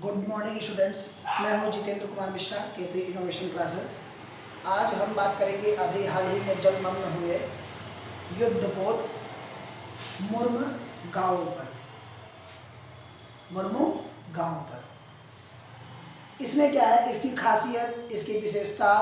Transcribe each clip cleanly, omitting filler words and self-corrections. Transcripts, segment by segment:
Good morning students. मैं हूं Jitendra Kumar Mishra, KP innovation classes. आज हम बात करेंगे अभी हाल ही में जलमग्न हुए युद्धपोत मुर्मू गांव पर। मुर्मू गांव पर इसमें क्या है, इसकी खासियत, इसकी विशेषता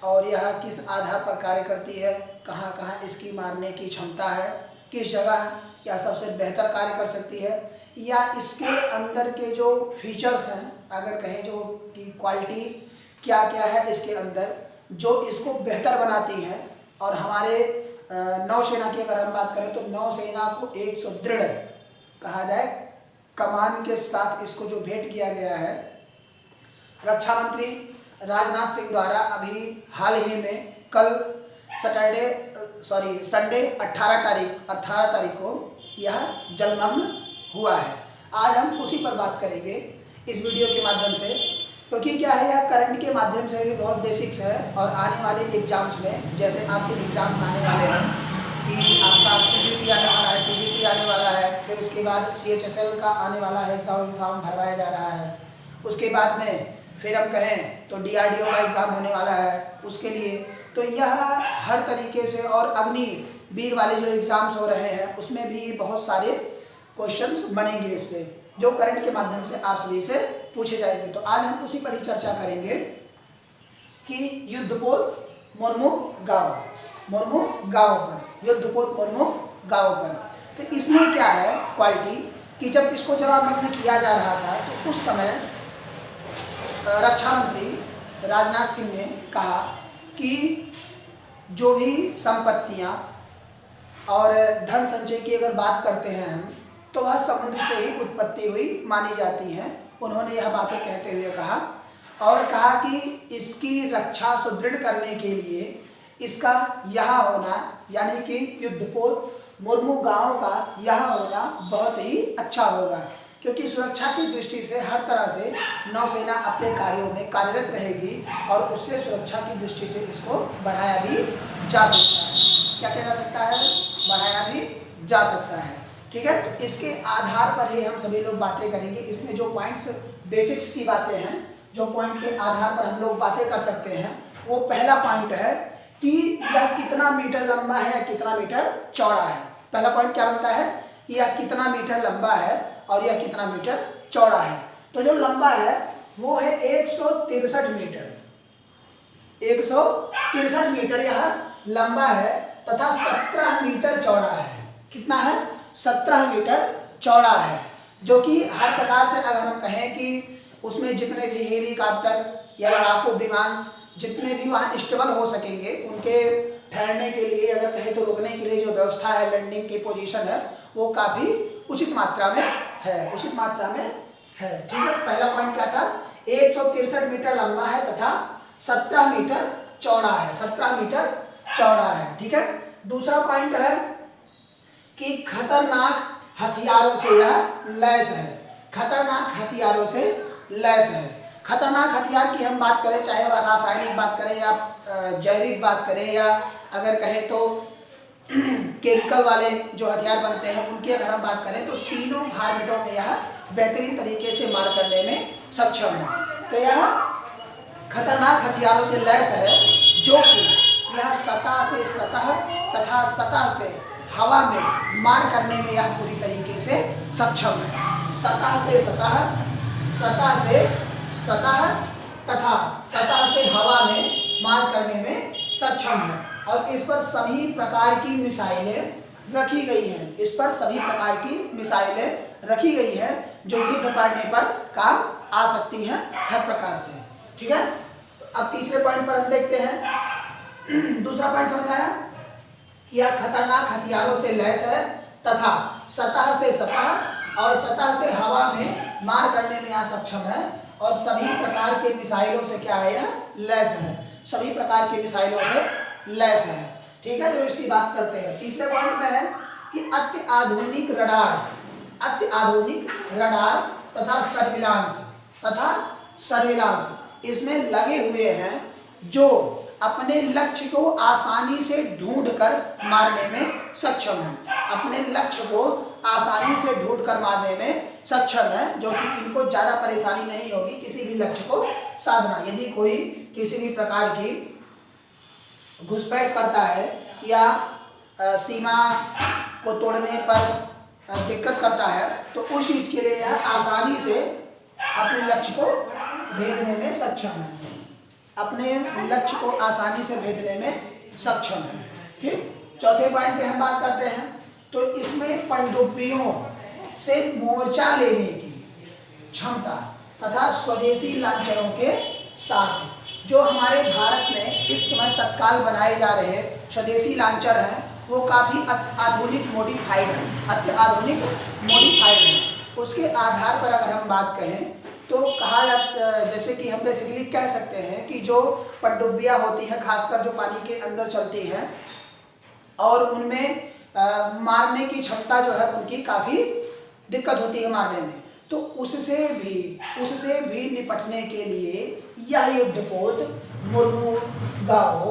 और यह किस आधार पर कार्य करती है, कहाँ कहाँ इसकी मारने की क्षमता है, किस जगह यह सबसे बेहतर कार्य कर सकती है, या इसके अंदर के जो फीचर्स हैं, अगर कहें जो कि क्वालिटी क्या क्या है इसके अंदर जो इसको बेहतर बनाती है। और हमारे नौसेना की अगर हम बात करें तो नौसेना को एक सुदृढ़ कहा जाए कमान के साथ इसको जो भेंट किया गया है रक्षा मंत्री राजनाथ सिंह द्वारा अभी हाल ही में कल संडे 18 तारीख को यह जलमग्न हुआ है। आज हम उसी पर बात करेंगे इस वीडियो के माध्यम से, क्योंकि क्या है, यह करंट के माध्यम से भी बहुत बेसिक्स है और आने वाले एग्जाम्स में, जैसे आपके एग्जाम्स आने वाले हैं कि आपका टीजीटी आने वाला है, टीजीटी आने वाला है, फिर उसके बाद CHSL का आने वाला है, एग्जाम फॉर्म भरवाया जा रहा है, उसके बाद में फिर हम कहें तो DRDO का एग्ज़ाम होने वाला है उसके लिए। तो यह हर तरीके से, और अग्निवीर वाले जो एग्ज़ाम्स हो रहे हैं उसमें भी बहुत सारे क्वेश्चंस बनेंगे इस पे, जो करंट के माध्यम से आप सभी से पूछे जाएंगे। तो आज हम उसी पर ही चर्चा करेंगे कि युद्धपोत मुर्मू गांव पर, युद्धपोत मुर्मू गांव पर। तो इसमें क्या है क्वालिटी कि जब इसको जलमग्न किया जा रहा था तो उस समय रक्षा मंत्री राजनाथ सिंह ने कहा कि जो भी संपत्तियां और धन संचय की अगर बात करते हैं हम, तो वह समुद्र से ही उत्पत्ति हुई मानी जाती हैं। उन्होंने यह बातें कहते हुए कहा और कहा कि इसकी रक्षा सुदृढ़ करने के लिए इसका यहाँ होना, यानी कि युद्धपोत मुर्मू गांव का यहाँ होना बहुत ही अच्छा होगा, क्योंकि सुरक्षा की दृष्टि से हर तरह से नौसेना अपने कार्यों में कार्यरत रहेगी और उससे सुरक्षा की दृष्टि से इसको बढ़ाया भी जा सकता है। क्या किया जा सकता है? बढ़ाया भी जा सकता है। ठीक है, तो इसके आधार पर ही हम सभी लोग बातें करेंगे। इसमें जो पॉइंट्स बेसिक्स की बातें हैं, जो पॉइंट के आधार पर हम लोग बातें कर सकते हैं, वो पहला पॉइंट है कि यह कितना मीटर लंबा है या कितना मीटर चौड़ा है। पहला पॉइंट क्या बनता है कि यह कितना मीटर लंबा है और यह कितना मीटर चौड़ा है। तो जो लंबा है वो है 163 मीटर, 163 मीटर यह लंबा है तथा 17 मीटर चौड़ा है। कितना है? 17 मीटर चौड़ा है, जो कि हर प्रकार से अगर हम कहें कि उसमें जितने भी हेलीकॉप्टर या लड़ाकू विमान जितने भी वहाँ स्टेबल हो सकेंगे, उनके ठहरने के लिए, अगर कहें तो रुकने के लिए जो व्यवस्था है, लैंडिंग की पोजीशन है, वो काफ़ी उचित मात्रा में है, उचित मात्रा में है। ठीक है, पहला पॉइंट क्या था? 163 मीटर लंबा है तथा 17 मीटर चौड़ा है, 17 मीटर चौड़ा है। ठीक है, दूसरा पॉइंट है कि खतरनाक हथियारों से यह लैस है, खतरनाक हथियारों से लैस है। खतरनाक हथियार की हम बात करें, चाहे वह रासायनिक बात करें या जैविक बात करें, या अगर कहें तो केमिकल वाले जो हथियार बनते हैं उनकी अगर हम बात करें, तो तीनों फॉर्मेटों में यह बेहतरीन तरीके से मार करने में सक्षम है। तो यह खतरनाक हथियारों से लैस है, जो कि यह सतह से सतह तथा सतह से हवा में मार करने में यह पूरी तरीके से सक्षम है। सतह से सतह, सतह से सतह तथा सतह से हवा में मार करने में सक्षम है। और इस पर सभी प्रकार की मिसाइलें रखी गई हैं, इस पर सभी प्रकार की मिसाइलें रखी गई हैं जो युद्ध पड़ने पर काम आ सकती हैं हर प्रकार से। ठीक है, अब तीसरे पॉइंट पर हम देखते हैं। दूसरा पॉइंट समझ आया कि यह खतरनाक हथियारों से लैस है तथा सतह से सतह और सतह से हवा में मार करने में यह सक्षम है, और सभी प्रकार के मिसाइलों से क्या है, यह लैस है, सभी प्रकार के मिसाइलों से लैस है। ठीक है, जो इसकी बात करते हैं। तीसरे पॉइंट में है कि अत्याधुनिक रडार तथा सर्विलांस इसमें लगे हुए हैं, जो अपने लक्ष्य को आसानी से ढूंढकर मारने में सक्षम है। अपने लक्ष्य को आसानी से ढूंढकर मारने में सक्षम है, जो कि इनको ज़्यादा परेशानी नहीं होगी किसी भी लक्ष्य को साधना। यदि कोई किसी भी प्रकार की घुसपैठ करता है या सीमा को तोड़ने पर दिक्कत करता है, तो उस चीज़ के लिए यह आसानी से अपने लक्ष्य को भेदने में सक्षम है। अपने लक्ष्य को आसानी से भेदने में सक्षम है। ठीक, चौथे पॉइंट पे हम बात करते हैं। तो इसमें पनडुब्बियों से मोर्चा लेने की क्षमता तथा स्वदेशी लांछनों के साथ जो हमारे भारत में इस समय तत्काल बनाए जा रहे स्वदेशी लांचर हैं, वो काफ़ी आधुनिक मॉडिफाइड हैं, अत्याधुनिक मॉडिफाइड हैं। उसके आधार पर अगर हम बात कहें तो कहा जैसे कि हम बेसिकली कह सकते हैं कि जो पनडुब्बियाँ होती हैं, खासकर जो पानी के अंदर चलती हैं और उनमें मारने की क्षमता जो है उनकी काफ़ी दिक्कत होती है मारने में, तो उससे भी निपटने के लिए यह युद्धपोत मुर्मुगाओ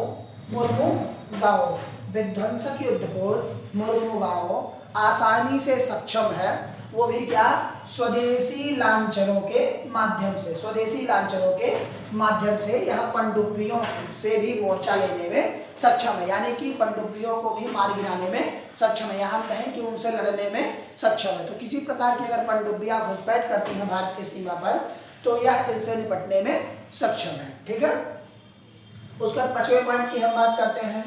विध्वंसक युद्धपोत मुर्मुगाओ आसानी से सक्षम है। वो भी क्या? स्वदेशी लांछनों के माध्यम से, स्वदेशी लांछनों के माध्यम से यह पनडुब्बियों से भी मोर्चा लेने में सक्षम है, यानी कि पनडुब्बियों को भी मार गिराने में सक्षम है, या हम कहें कि उनसे लड़ने में सक्षम है। तो किसी प्रकार की अगर पनडुब्बियां घुसपैठ करती हैं भारत की सीमा पर, तो यह इनसे निपटने में सक्षम है। ठीक है, उसके बाद 5वें पॉइंट की हम बात करते हैं,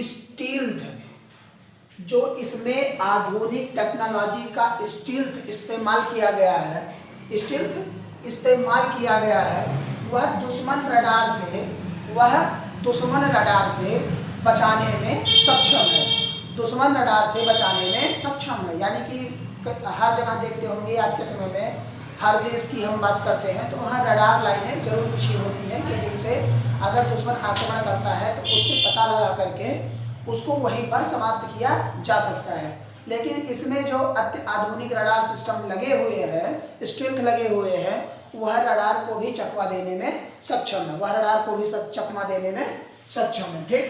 स्टील्थ। जो इसमें आधुनिक टेक्नोलॉजी का स्टील्थ इस्तेमाल किया गया है, स्टील्थ इस्तेमाल किया गया है, वह दुश्मन रडार से बचाने में सक्षम है। दुश्मन रडार से बचाने में सक्षम है, यानी कि हर जगह देखते होंगे आज के समय में, हर देश की हम बात करते हैं तो वहाँ रडार लाइनें जरूर बिछी होती हैं कि जिनसे अगर दुश्मन आक्रमण करता है तो उससे पता लगा करके उसको वहीं पर समाप्त किया जा सकता है। लेकिन इसमें जो अत्याधुनिक रडार सिस्टम लगे हुए हैं, स्टील्थ लगे हुए हैं, वह रडार को भी चकमा देने में सक्षम है, वह रडार को भी चकमा देने में सक्षम है। ठीक,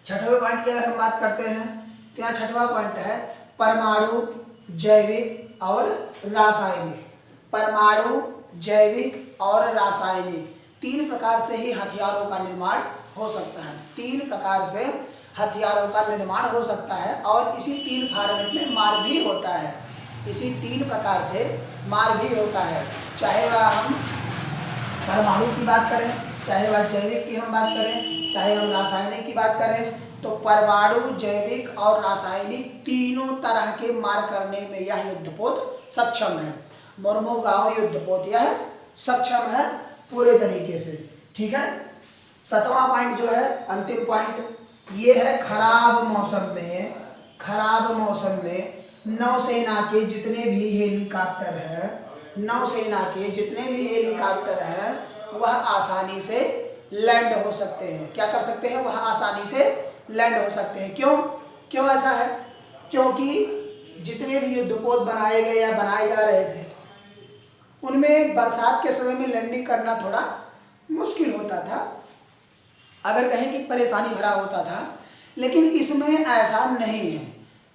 6वें पॉइंट की अगर हम बात करते हैं तो यहाँ 6वां पॉइंट है परमाणु, जैविक और रासायनिक। परमाणु, जैविक और रासायनिक 3 प्रकार से ही हथियारों का निर्माण हो सकता है। 3 प्रकार से हथियारों का निर्माण हो सकता है और इसी 3 फॉर्मेट में मार भी होता है। इसी 3 प्रकार से मार भी होता है, चाहे वह हम परमाणु की बात करें, चाहे वह जैविक की हम बात करें, चाहे हम रासायनिक की बात करें। तो परमाणु, जैविक और रासायनिक तीनों तरह के मार करने में यह युद्धपोत सक्षम है। मुर्मुगाओ युद्धपोत यह सक्षम है पूरे तरीके से। ठीक है, 7वां पॉइंट जो है, अंतिम पॉइंट, ये है खराब मौसम में नौसेना के जितने भी हेलीकॉप्टर हैं, वह आसानी से लैंड हो सकते हैं। क्या कर सकते हैं? वह आसानी से लैंड हो सकते हैं। क्यों ऐसा है? क्योंकि जितने भी युद्धपोत बनाए गए या बनाए जा रहे थे, उनमें बरसात के समय में लैंडिंग करना थोड़ा मुश्किल होता था, अगर कहें कि परेशानी भरा होता था। लेकिन इसमें ऐसा नहीं है।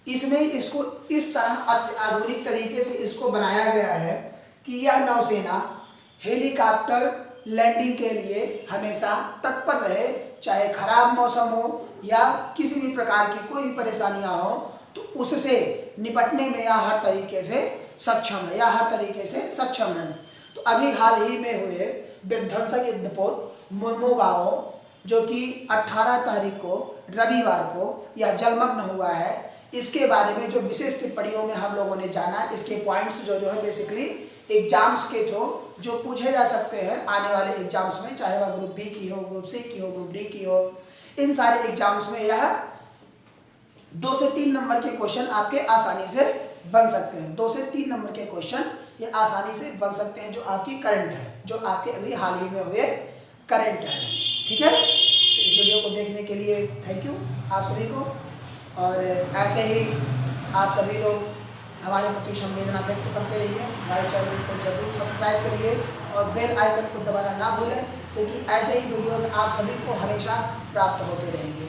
इसमें इसको इस तरह आधुनिक तरीके से इसको बनाया गया है कि यह नौसेना हेलीकॉप्टर लैंडिंग के लिए हमेशा तत्पर रहे, चाहे खराब मौसम हो या किसी भी प्रकार की कोई परेशानियां हो, तो उससे निपटने में यह हर तरीके से सक्षम है। तो अभी हाल ही में हुए विध्वंसक युद्धपोत मुर्मुगाओ, जो कि 18 तारीख को रविवार को यह जलमग्न हुआ है, इसके बारे में जो विशेष टिप्पणियों में हम लोगों ने जाना, इसके पॉइंट्स जो है बेसिकली एग्जाम्स के थ्रू जो पूछे जा सकते हैं आने वाले एग्जाम्स में, चाहे वह ग्रुप बी की हो, ग्रुप सी की हो, ग्रुप डी की हो, इन सारे एग्जाम्स में यह 2 से 3 नंबर के क्वेश्चन आपके आसानी से बन सकते हैं। 2 से 3 नंबर के क्वेश्चन ये आसानी से बन सकते हैं, जो आपकी करंट है, जो आपके अभी हाल ही में हुए करंट है। ठीक है, इस वीडियो को देखने के लिए थैंक यू आप सभी को, और ऐसे ही आप सभी लोग हमारे प्रति संवेदना व्यक्त करते रहिए। हमारे चैनल को जरूर सब्सक्राइब करिए और बेल आइकन को दबाना ना भूलें, क्योंकि ऐसे ही वीडियोज़ आप सभी को हमेशा प्राप्त होते रहेंगे।